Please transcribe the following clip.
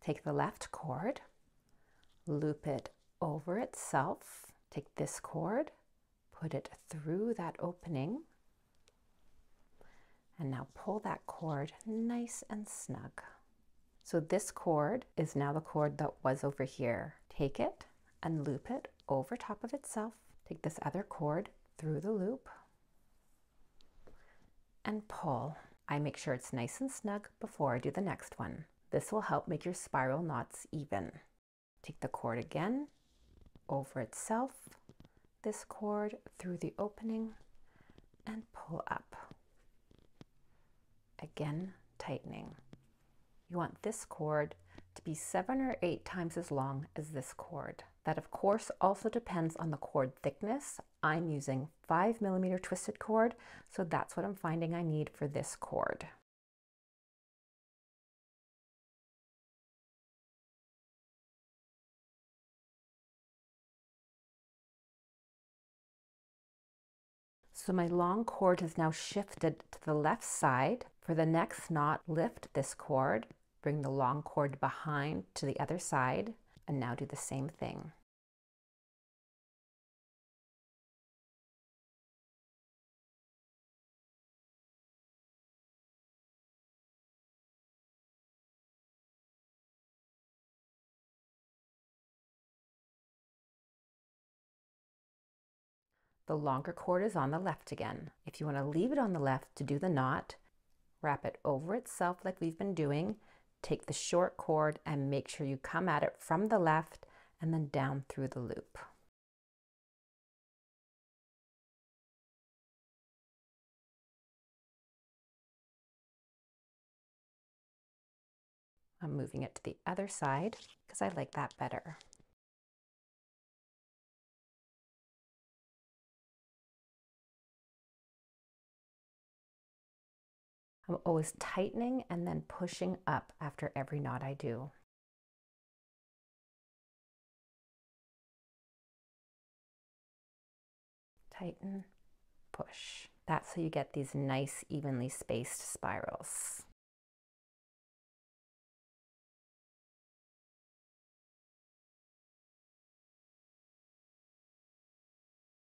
Take the left cord, loop it over itself. Take this cord, put it through that opening, and now pull that cord nice and snug. So this cord is now the cord that was over here. Take it and loop it over top of itself. Take this other cord through the loop and pull. I make sure it's nice and snug before I do the next one. This will help make your spiral knots even. Take the cord again, over itself, this cord through the opening, and pull up. Again, tightening. You want this cord to be 7 or 8 times as long as this cord. That of course also depends on the cord thickness. I'm using 5mm twisted cord, so that's what I'm finding I need for this cord. So my long cord has now shifted to the left side. For the next knot, lift this cord, bring the long cord behind to the other side, and now do the same thing. The longer cord is on the left again. If you want to leave it on the left to do the knot, wrap it over itself like we've been doing. Take the short cord and make sure you come at it from the left and then down through the loop. I'm moving it to the other side because I like that better. I'm always tightening and then pushing up after every knot I do. Tighten, push. That's how you get these nice, evenly spaced spirals.